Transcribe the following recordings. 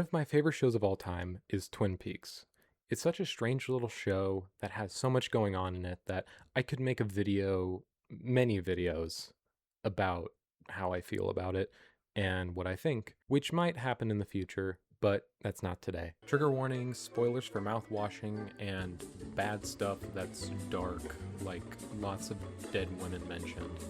One of my favorite shows of all time is Twin Peaks. It's such a strange little show that has so much going on in it that I could make a video, many videos, about how I feel about it and what I think, which might happen in the future, but that's not today. Trigger warnings, spoilers for mouth-washing, and bad stuff that's dark, like lots of dead women mentioned.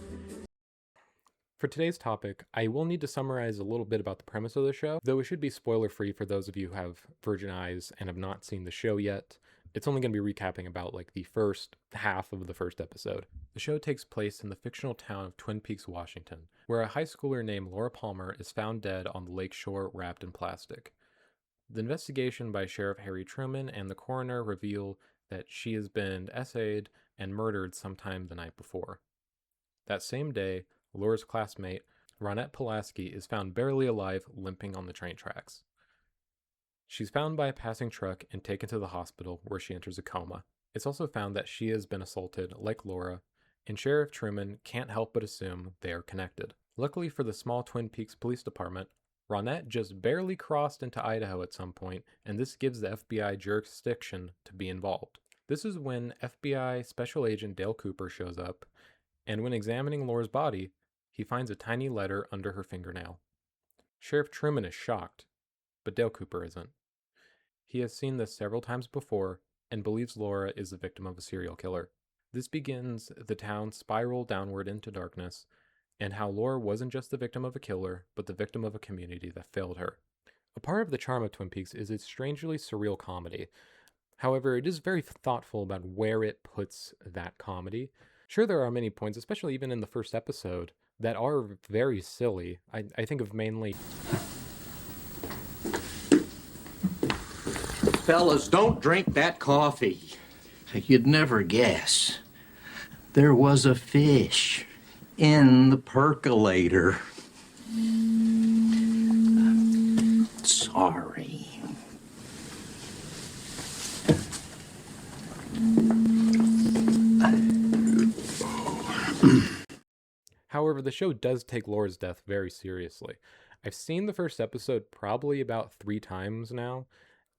For today's topic, I will need to summarize a little bit about the premise of the show, though it should be spoiler-free for those of you who have virgin eyes and have not seen the show yet. It's only going to be recapping about like the first half of the first episode. The show takes place in the fictional town of Twin Peaks, Washington, where a high schooler named Laura Palmer is found dead on the lake shore wrapped in plastic. The investigation by Sheriff Harry Truman and the coroner reveal that she has been essayed and murdered sometime the night before. That same day, Laura's classmate, Ronette Pulaski, is found barely alive, limping on the train tracks. She's found by a passing truck and taken to the hospital, where she enters a coma. It's also found that she has been assaulted, like Laura, and Sheriff Truman can't help but assume they are connected. Luckily for the small Twin Peaks Police Department, Ronette just barely crossed into Idaho at some point, and this gives the FBI jurisdiction to be involved. This is when FBI Special Agent Dale Cooper shows up, and when examining Laura's body, he finds a tiny letter under her fingernail. Sheriff Truman is shocked, but Dale Cooper isn't. He has seen this several times before and believes Laura is the victim of a serial killer. This begins the town's spiral downward into darkness, and how Laura wasn't just the victim of a killer, but the victim of a community that failed her. A part of the charm of Twin Peaks is its strangely surreal comedy. However, it is very thoughtful about where it puts that comedy. Sure, there are many points, especially even in the first episode, that are very silly. I think of mainly... Fellas, don't drink that coffee. You'd never guess. There was a fish in the percolator. Sorry. However, the show does take Laura's death very seriously. I've seen the first episode probably about 3 times now,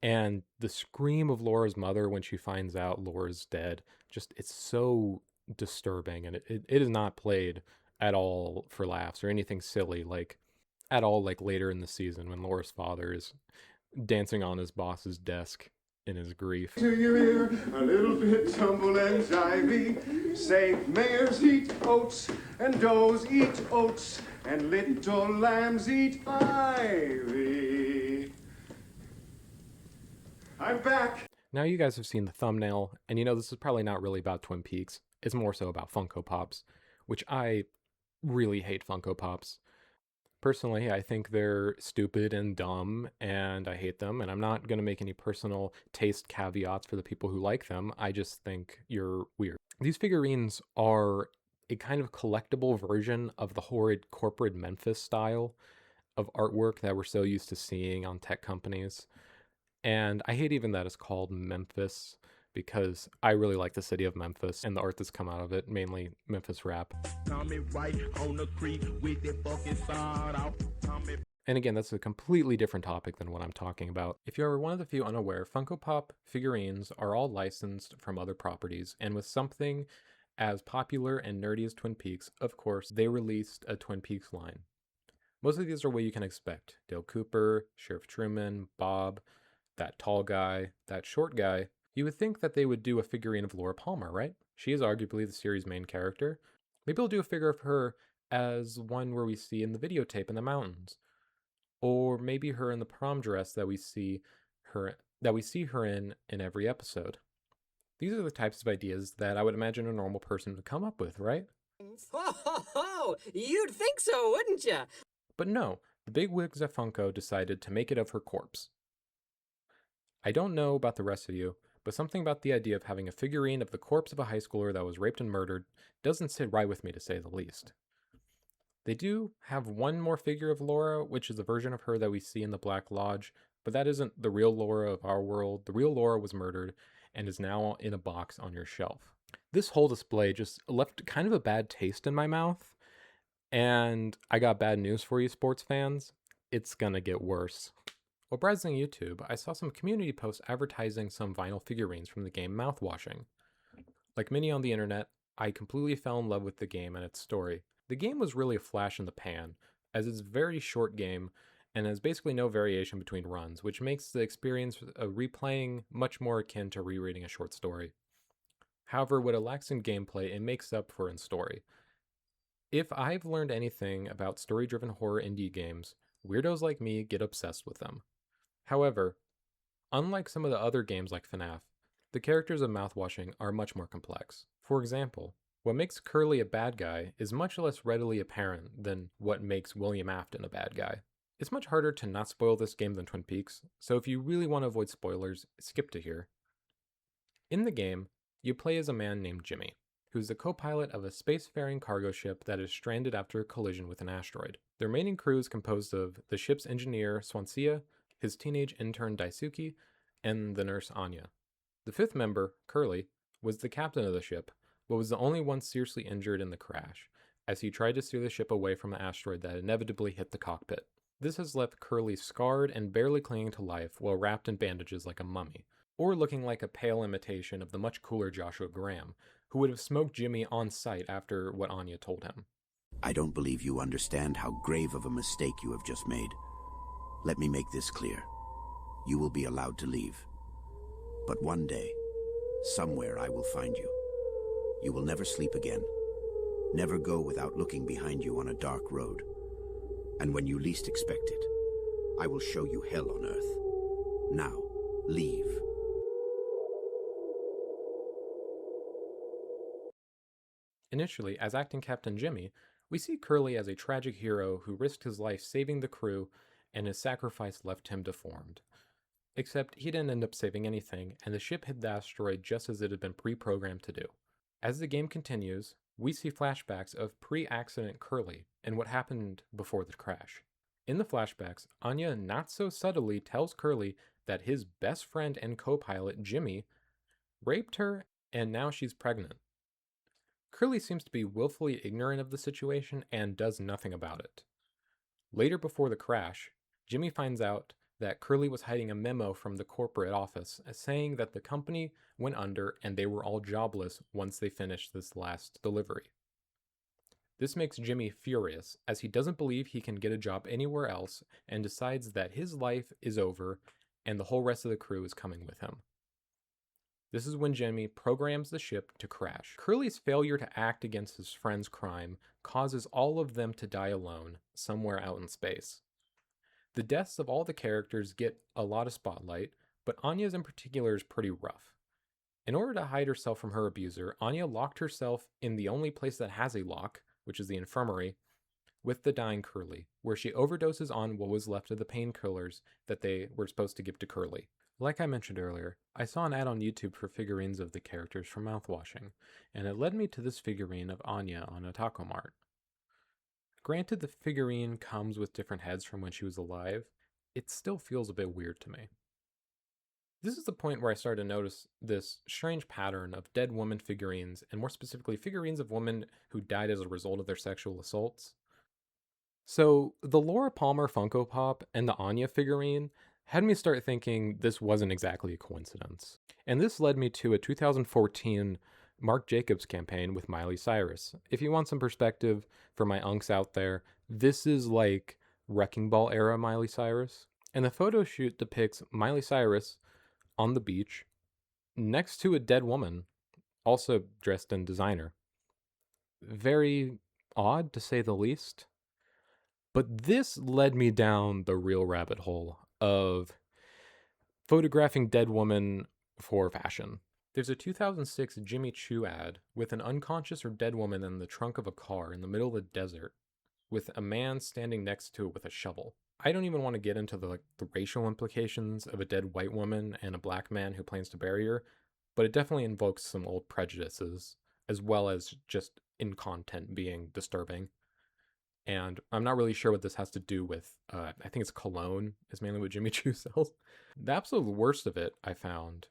and the scream of Laura's mother when she finds out Laura's dead, just, it's so disturbing, and it is not played at all for laughs or anything silly, like, at all, like later in the season when Laura's father is dancing on his boss's desk in his grief. To your ear, a little bit tumble and jivey. Say, mares eat oats, and does eat oats, and little lambs eat ivy. I'm back. Now you guys have seen the thumbnail, and you know this is probably not really about Twin Peaks. It's more so about Funko Pops, which I really hate Funko Pops. Personally, I think they're stupid and dumb, and I hate them, and I'm not going to make any personal taste caveats for the people who like them. I just think you're weird. These figurines are a kind of collectible version of the horrid corporate Memphis style of artwork that we're so used to seeing on tech companies. And I hate even that it's called Memphis, because I really like the city of Memphis and the art that's come out of it, mainly Memphis rap. And again, that's a completely different topic than what I'm talking about. If you are one of the few unaware, Funko Pop figurines are all licensed from other properties, and with something as popular and nerdy as Twin Peaks, of course, they released a Twin Peaks line. Most of these are what you can expect. Dale Cooper, Sheriff Truman, Bob, that tall guy, that short guy. You would think that they would do a figurine of Laura Palmer, right? She is arguably the series' main character. Maybe they'll do a figure of her as one where we see in the videotape in the mountains. Or maybe her in the prom dress that we see her in every episode. These are the types of ideas that I would imagine a normal person would come up with, right? Oh, you'd think so, wouldn't you? But no, the bigwigs at Funko decided to make it of her corpse. I don't know about the rest of you, but something about the idea of having a figurine of the corpse of a high schooler that was raped and murdered doesn't sit right with me, to say the least. They do have one more figure of Laura, which is the version of her that we see in the Black Lodge, but that isn't the real Laura of our world. The real Laura was murdered and is now in a box on your shelf. This whole display just left kind of a bad taste in my mouth, and I got bad news for you sports fans. It's gonna get worse. While browsing YouTube, I saw some community posts advertising some vinyl figurines from the game Mouthwashing. Like many on the internet, I completely fell in love with the game and its story. The game was really a flash in the pan, as it's a very short game and has basically no variation between runs, which makes the experience of replaying much more akin to rereading a short story. However, what it lacks in gameplay, it makes up for in story. If I've learned anything about story-driven horror indie games, weirdos like me get obsessed with them. However, unlike some of the other games like FNAF, the characters of Mouthwashing are much more complex. For example, what makes Curly a bad guy is much less readily apparent than what makes William Afton a bad guy. It's much harder to not spoil this game than Twin Peaks, so if you really want to avoid spoilers, skip to here. In the game, you play as a man named Jimmy, who's the co-pilot of a spacefaring cargo ship that is stranded after a collision with an asteroid. The remaining crew is composed of the ship's engineer Swansea, his teenage intern Daisuke, and the nurse Anya. The fifth member, Curly, was the captain of the ship, but was the only one seriously injured in the crash, as he tried to steer the ship away from the asteroid that inevitably hit the cockpit. This has left Curly scarred and barely clinging to life while wrapped in bandages like a mummy, or looking like a pale imitation of the much cooler Joshua Graham, who would have smoked Jimmy on sight after what Anya told him. I don't believe you understand how grave of a mistake you have just made. Let me make this clear. You will be allowed to leave. But one day, somewhere I will find you. You will never sleep again. Never go without looking behind you on a dark road. And when you least expect it, I will show you hell on earth. Now, leave. Initially, as acting Captain Jimmy, we see Curly as a tragic hero who risked his life saving the crew, and his sacrifice left him deformed. Except he didn't end up saving anything, and the ship hit the asteroid just as it had been pre-programmed to do. As the game continues, we see flashbacks of pre-accident Curly and what happened before the crash. In the flashbacks, Anya not so subtly tells Curly that his best friend and co-pilot, Jimmy, raped her and now she's pregnant. Curly seems to be willfully ignorant of the situation and does nothing about it. Later before the crash, Jimmy finds out that Curly was hiding a memo from the corporate office saying that the company went under and they were all jobless once they finished this last delivery. This makes Jimmy furious, as he doesn't believe he can get a job anywhere else and decides that his life is over and the whole rest of the crew is coming with him. This is when Jimmy programs the ship to crash. Curly's failure to act against his friend's crime causes all of them to die alone, somewhere out in space. The deaths of all the characters get a lot of spotlight, but Anya's in particular is pretty rough. In order to hide herself from her abuser, Anya locked herself in the only place that has a lock, which is the infirmary, with the dying Curly, where she overdoses on what was left of the painkillers that they were supposed to give to Curly. Like I mentioned earlier, I saw an ad on YouTube for figurines of the characters from Mouthwashing, and it led me to this figurine of Anya on a taco mart. Granted, the figurine comes with different heads from when she was alive, it still feels a bit weird to me. This is the point where I started to notice this strange pattern of dead woman figurines, and more specifically figurines of women who died as a result of their sexual assaults. So, the Laura Palmer Funko Pop and the Anya figurine had me start thinking this wasn't exactly a coincidence. And this led me to a 2014 Marc Jacobs campaign with Miley Cyrus. If you want some perspective for my unks out there, this is like Wrecking Ball era Miley Cyrus. And the photo shoot depicts Miley Cyrus on the beach next to a dead woman, also dressed in designer. Very odd, to say the least. But this led me down the real rabbit hole of photographing dead women for fashion. There's a 2006 Jimmy Choo ad with an unconscious or dead woman in the trunk of a car in the middle of the desert, with a man standing next to it with a shovel. I don't even want to get into the racial implications of a dead white woman and a black man who plans to bury her, but it definitely invokes some old prejudices, as well as just in content being disturbing. And I'm not really sure what this has to do with, I think it's cologne is mainly what Jimmy Choo sells. The absolute worst of it, I found,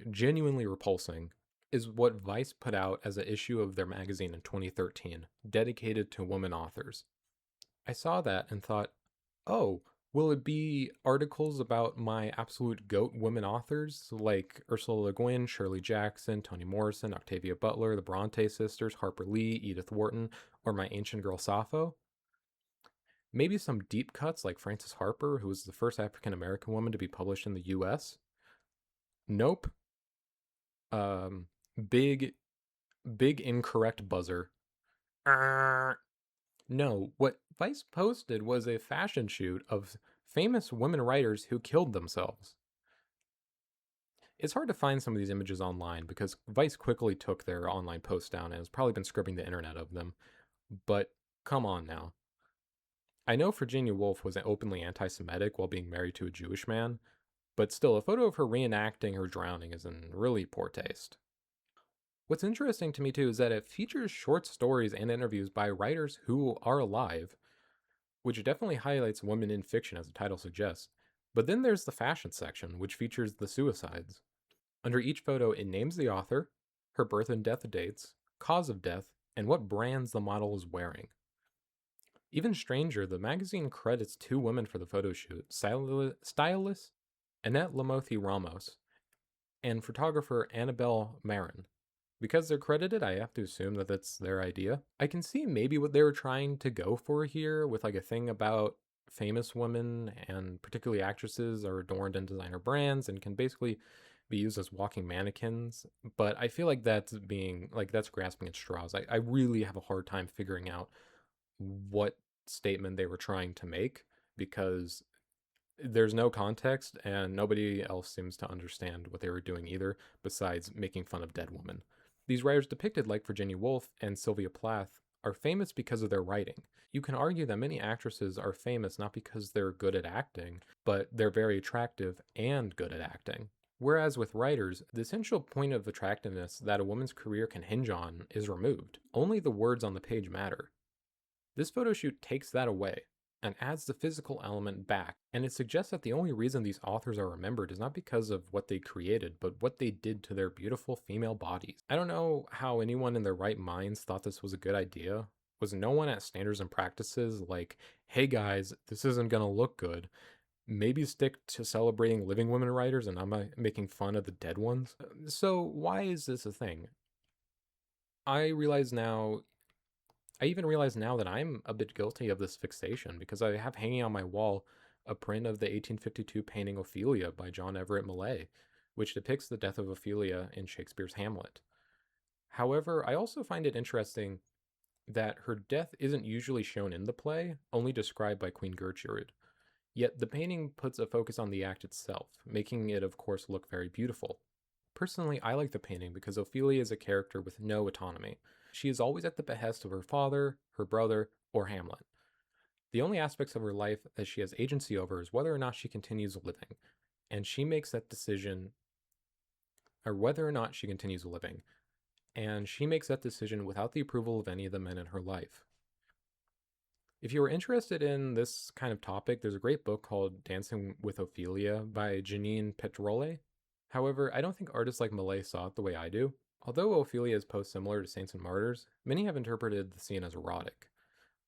genuinely repulsing, is what Vice put out as an issue of their magazine in 2013, dedicated to women authors. I saw that and thought, oh, Will it be articles about my absolute GOAT women authors like Ursula Le Guin, Shirley Jackson, Toni Morrison, Octavia Butler, the Bronte sisters, Harper Lee, Edith Wharton, or my ancient girl Sappho? Maybe some deep cuts like Frances Harper, who was the first African American woman to be published in the US? Nope. Um, big, big incorrect buzzer. No, what Vice posted was a fashion shoot of famous women writers who killed themselves. It's hard to find some of these images online because Vice quickly took their online posts down and has probably been scrubbing the internet of them. But come on now. I know Virginia Woolf was openly anti Semitic while being married to a Jewish man, but still, a photo of her reenacting her drowning is in really poor taste. What's interesting to me too is that it features short stories and interviews by writers who are alive, which definitely highlights women in fiction as the title suggests. But then there's the fashion section, which features the suicides. Under each photo, it names the author, her birth and death dates, cause of death, and what brands the model is wearing. Even stranger, the magazine credits two women for the photo shoot, stylist Annette Lamothi Ramos and photographer Annabelle Marin. Because they're credited, I have to assume that that's their idea. I can see maybe what they were trying to go for here with like a thing about famous women and particularly actresses are adorned in designer brands and can basically be used as walking mannequins. But I feel like that's grasping at straws. I really have a hard time figuring out what statement they were trying to make because there's no context and nobody else seems to understand what they were doing either besides making fun of dead women. These writers depicted, like Virginia Woolf and Sylvia Plath, are famous because of their writing. You can argue that many actresses are famous not because they're good at acting, but they're very attractive and good at acting. Whereas with writers, the essential point of attractiveness that a woman's career can hinge on is removed. Only the words on the page matter. This photo shoot takes that away and adds the physical element back, and it suggests that the only reason these authors are remembered is not because of what they created, but what they did to their beautiful female bodies. I don't know how anyone in their right minds thought this was a good idea. Was no one at Standards and Practices like, hey guys, this isn't gonna look good. Maybe stick to celebrating living women writers and not making fun of the dead ones? So why is this a thing? I even realize now that I'm a bit guilty of this fixation because I have hanging on my wall a print of the 1852 painting Ophelia by John Everett Millais, which depicts the death of Ophelia in Shakespeare's Hamlet. However, I also find it interesting that her death isn't usually shown in the play, only described by Queen Gertrude. Yet the painting puts a focus on the act itself, making it, of course, look very beautiful. Personally, I like the painting because Ophelia is a character with no autonomy. She is always at the behest of her father, her brother, or Hamlet. The only aspects of her life that she has agency over is whether or not she continues living, and she makes that decision, or whether or not she continues living, and she makes that decision without the approval of any of the men in her life. If you are interested in this kind of topic, there's a great book called Dancing with Ophelia by Janine Petrole. However, I don't think artists like Millais saw it the way I do. Although Ophelia is posed similar to Saints and Martyrs, many have interpreted the scene as erotic.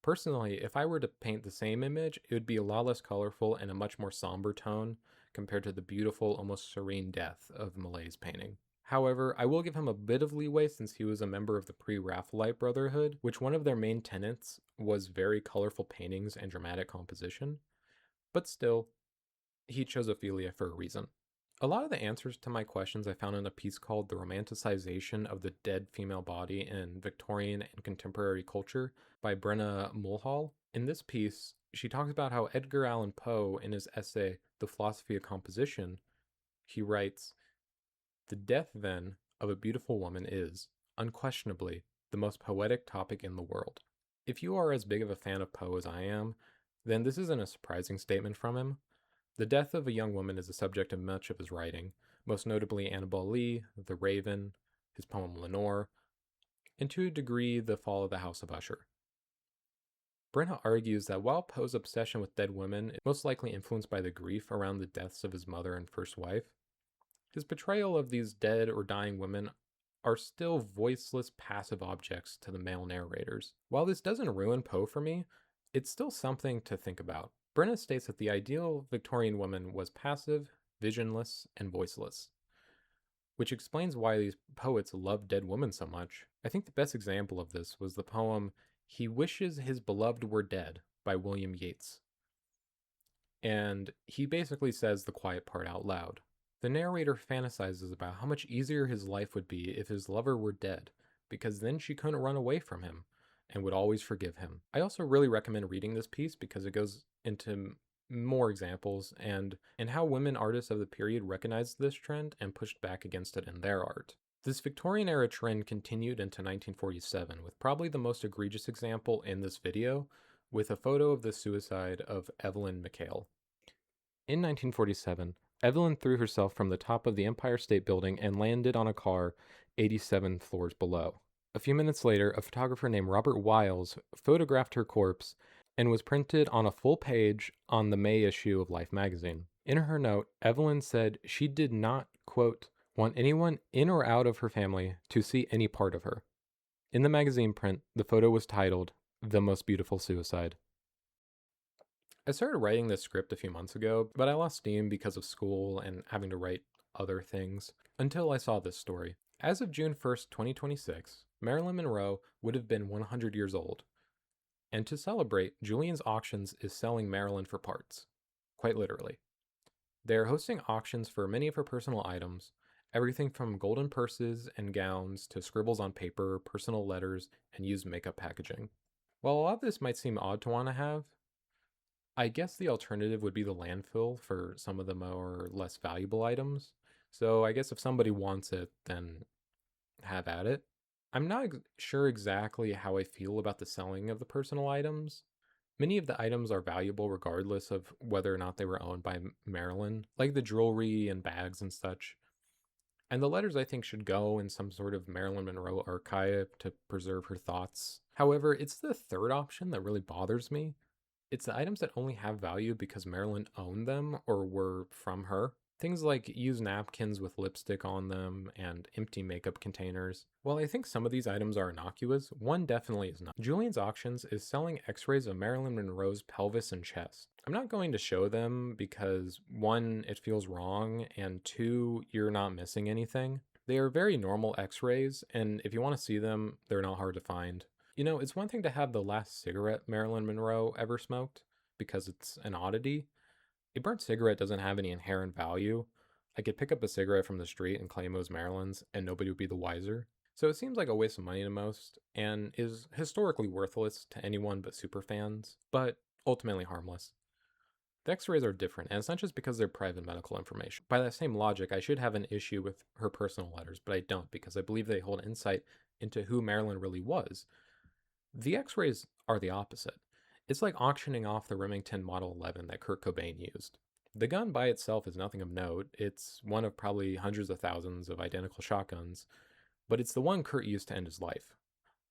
Personally, if I were to paint the same image, it would be a lot less colorful and a much more somber tone compared to the beautiful, almost serene death of Millais' painting. However, I will give him a bit of leeway since he was a member of the pre-Raphaelite Brotherhood, which one of their main tenets was very colorful paintings and dramatic composition. But still, he chose Ophelia for a reason. A lot of the answers to my questions I found in a piece called The Romanticization of the Dead Female Body in Victorian and Contemporary Culture by Brenna Mulhall. In this piece, she talks about how Edgar Allan Poe, in his essay, The Philosophy of Composition, he writes, "The death, then, of a beautiful woman is, unquestionably, the most poetic topic in the world." If you are as big of a fan of Poe as I am, then this isn't a surprising statement from him. The death of a young woman is the subject of much of his writing, most notably Annabel Lee, The Raven, his poem Lenore, and to a degree the fall of the House of Usher. Brenna argues that while Poe's obsession with dead women is most likely influenced by the grief around the deaths of his mother and first wife, his portrayal of these dead or dying women are still voiceless, passive objects to the male narrators. While this doesn't ruin Poe for me, it's still something to think about. Brenna states that the ideal Victorian woman was passive, visionless, and voiceless, which explains why these poets loved dead women so much. I think the best example of this was the poem He Wishes His Beloved Were Dead by William Yeats. And he basically says the quiet part out loud. The narrator fantasizes about how much easier his life would be if his lover were dead, because then she couldn't run away from him and would always forgive him. I also really recommend reading this piece because it goes into more examples and how women artists of the period recognized this trend and pushed back against it in their art. This Victorian era trend continued into 1947 with probably the most egregious example in this video, with a photo of the suicide of Evelyn McHale. In 1947, Evelyn threw herself from the top of the Empire State Building and landed on a car 87 floors below. A few minutes later, a photographer named Robert Wiles photographed her corpse and was printed on a full page on the May issue of Life magazine. In her note, Evelyn said she did not, quote, want anyone in or out of her family to see any part of her. In the magazine print, the photo was titled, The Most Beautiful Suicide. I started writing this script a few months ago, but I lost steam because of school and having to write other things until I saw this story. As of June 1st, 2026, Marilyn Monroe would have been 100 years old. And to celebrate, Julian's Auctions is selling Marilyn for parts. Quite literally. They're hosting auctions for many of her personal items, everything from golden purses and gowns to scribbles on paper, personal letters, and used makeup packaging. While a lot of this might seem odd to want to have, I guess the alternative would be the landfill for some of the more less valuable items. So I guess if somebody wants it, then have at it. I'm not sure exactly how I feel about the selling of the personal items. Many of the items are valuable regardless of whether or not they were owned by Marilyn, like the jewelry and bags and such. And the letters I think should go in some sort of Marilyn Monroe archive to preserve her thoughts. However, it's the third option that really bothers me. It's the items that only have value because Marilyn owned them or were from her. Things like used napkins with lipstick on them and empty makeup containers. While I think some of these items are innocuous, one definitely is not. Julian's Auctions is selling x-rays of Marilyn Monroe's pelvis and chest. I'm not going to show them because one, it feels wrong, and two, you're not missing anything. They are very normal x-rays, and if you want to see them, they're not hard to find. You know, it's one thing to have the last cigarette Marilyn Monroe ever smoked, because it's an oddity. A burnt cigarette doesn't have any inherent value. I could pick up a cigarette from the street and claim it was Marilyn's, and nobody would be the wiser. So it seems like a waste of money to most, and is historically worthless to anyone but superfans, but ultimately harmless. The x-rays are different, and it's not just because they're private medical information. By that same logic, I should have an issue with her personal letters, but I don't, because I believe they hold insight into who Marilyn really was. The x-rays are the opposite. It's like auctioning off the Remington Model 11 that Kurt Cobain used. The gun by itself is nothing of note. It's one of probably hundreds of thousands of identical shotguns, but it's the one Kurt used to end his life.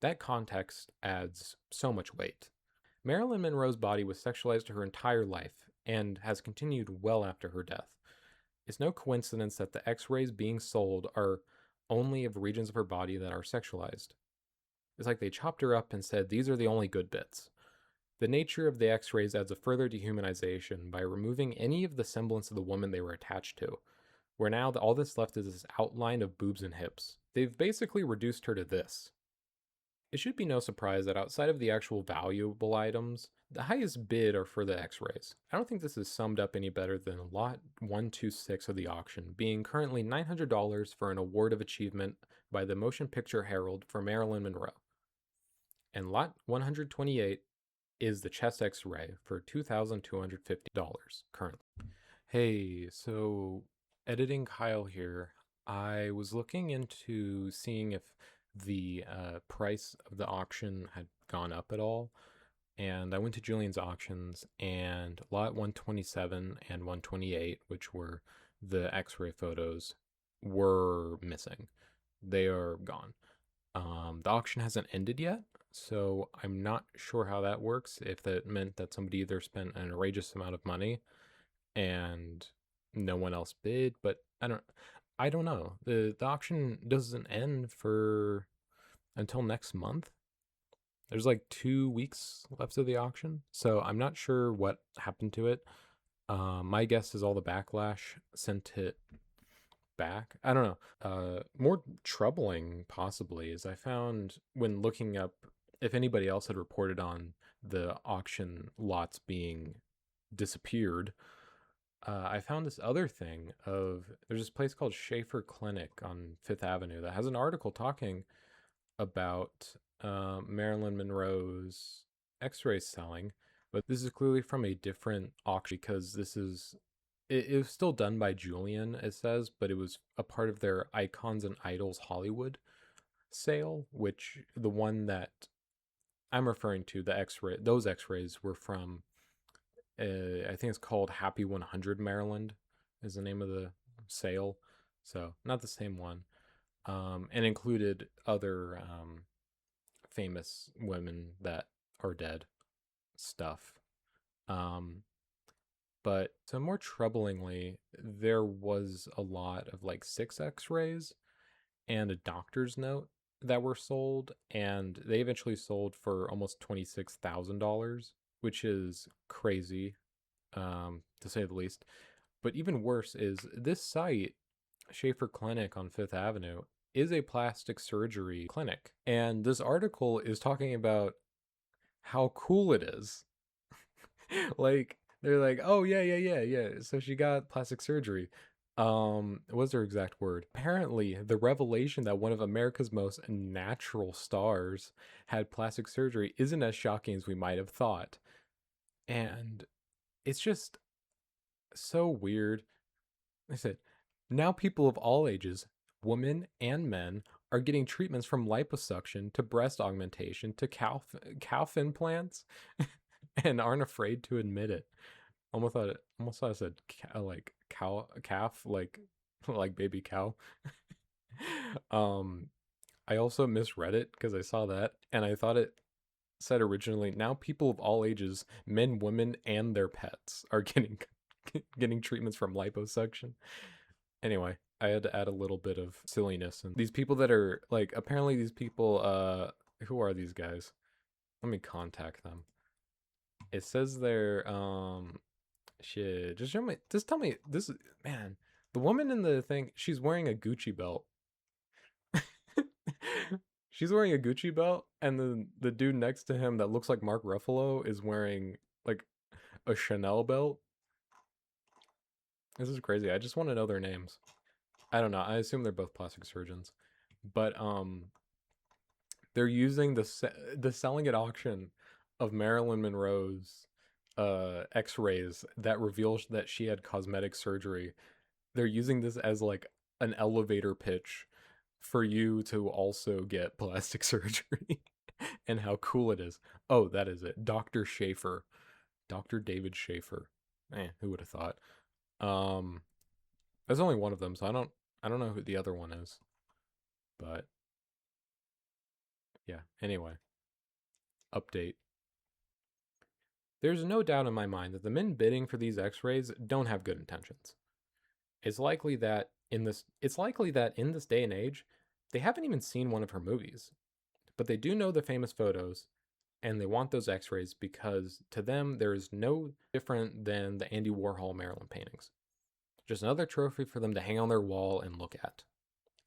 That context adds so much weight. Marilyn Monroe's body was sexualized her entire life and has continued well after her death. It's no coincidence that the x-rays being sold are only of regions of her body that are sexualized. It's like they chopped her up and said, these are the only good bits. The nature of the x-rays adds a further dehumanization by removing any of the semblance of the woman they were attached to, where now all that's left is this outline of boobs and hips. They've basically reduced her to this. It should be no surprise that outside of the actual valuable items, the highest bid are for the x-rays. I don't think this is summed up any better than lot 126 of the auction, being currently $900 for an award of achievement by the Motion Picture Herald for Marilyn Monroe. And lot 128 is the chest x-ray for $2,250 currently. Hey, so editing Kyle here. I was looking into seeing if the price of the auction had gone up at all, and I went to Julian's Auctions, and lot 127 and 128, which were the x-ray photos, were missing. They are gone. The auction hasn't ended yet, so I'm not sure how that works, if that meant that somebody either spent an outrageous amount of money and no one else bid, but I don't know. The auction doesn't end for until next month. There's like 2 weeks left of the auction, so I'm not sure what happened to it. My guess is all the backlash sent it back. I don't know. More troubling, possibly, is I found when looking up if anybody else had reported on the auction lots being disappeared. I found this other thing of there's this place called Schaefer Clinic on Fifth Avenue that has an article talking about Marilyn Monroe's X-ray selling, but this is clearly from a different auction because it was still done by Julian, it says, but it was a part of their Icons and Idols Hollywood sale, which the one that I'm referring to, those X-rays were from, I think it's called Happy 100 Maryland is the name of the sale. So not the same one. And included other famous women that are dead stuff. But so more troublingly, there was a lot of like 6 X-rays and a doctor's note that were sold, and they eventually sold for almost $26,000, which is crazy, to say the least. But even worse is this site, Schaefer Clinic on Fifth Avenue, is a plastic surgery clinic. And this article is talking about how cool it is. Like, they're like, oh, yeah. So she got plastic surgery. What's their exact word? Apparently, the revelation that one of America's most natural stars had plastic surgery isn't as shocking as we might have thought. And it's just so weird. I said, now people of all ages, women and men, are getting treatments from liposuction to breast augmentation to calf implants and aren't afraid to admit it. Almost thought I said calf, like baby cow. I also misread it because I saw that and I thought it said originally, now people of all ages, men, women, and their pets are getting treatments from liposuction. Anyway, I had to add a little bit of silliness. And these people that are like, apparently these people, who are these guys? Let me contact them. It says they're, shit, just tell me, this, man, the woman in the thing, she's wearing a Gucci belt. She's wearing a Gucci belt, and then the dude next to him that looks like Mark Ruffalo is wearing, like, a Chanel belt. This is crazy. I just want to know their names. I don't know. I assume they're both plastic surgeons. But they're using the selling at auction of Marilyn Monroe's X-rays that reveals that she had cosmetic surgery. They're using this as like an elevator pitch for you to also get plastic surgery and how cool it is. Oh, that is it. Dr. Schaefer. Dr. David Schaefer. Who would have thought? There's only one of them, so I don't know who the other one is. But yeah, anyway. Update. There's no doubt in my mind that the men bidding for these X-rays don't have good intentions. It's likely that in this day and age, they haven't even seen one of her movies. But they do know the famous photos, and they want those X-rays because to them there is no different than the Andy Warhol Marilyn paintings. Just another trophy for them to hang on their wall and look at.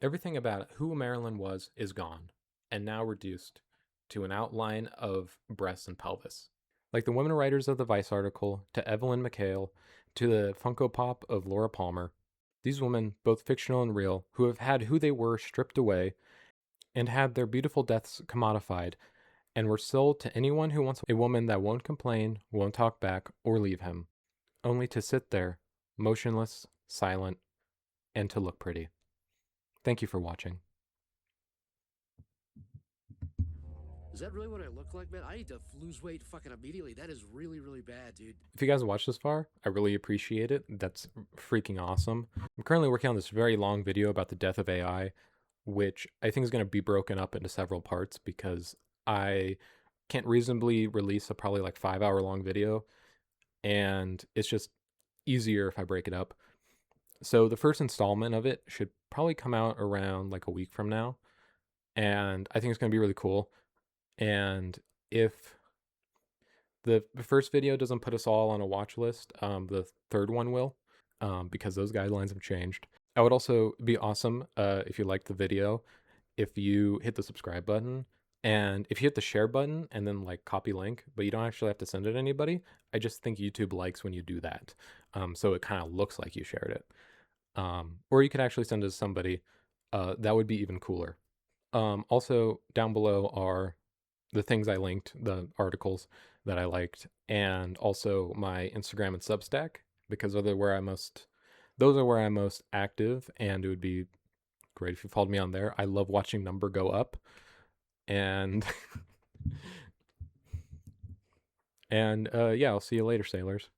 Everything about who Marilyn was is gone, and now reduced to an outline of breasts and pelvis. Like the women writers of the Vice article, to Evelyn McHale, to the Funko Pop of Laura Palmer, these women, both fictional and real, who have had who they were stripped away and had their beautiful deaths commodified, and were sold to anyone who wants a woman that won't complain, won't talk back, or leave him, only to sit there, motionless, silent, and to look pretty. Thank you for watching. Is that really what I look like, man? I need to lose weight fucking immediately. That is really, really bad, dude. If you guys watched this far, I really appreciate it. That's freaking awesome. I'm currently working on this very long video about the death of AI, which I think is going to be broken up into several parts because I can't reasonably release a probably like 5-hour long video, and it's just easier if I break it up. So the first installment of it should probably come out around like a week from now, and I think it's going to be really cool. And if the first video doesn't put us all on a watch list, the third one will, because those guidelines have changed. I would also be awesome if you liked the video, if you hit the subscribe button, and if you hit the share button and then like copy link, but you don't actually have to send it to anybody. I just think YouTube likes when you do that, so it kind of looks like you shared it. Or you could actually send it to somebody. That would be even cooler. Also, down below are the things I linked, the articles that I liked, and also my Instagram and Substack, because those are where I'm most active, and it would be great if you followed me on there. I love watching number go up, and and yeah, I'll see you later, sailors.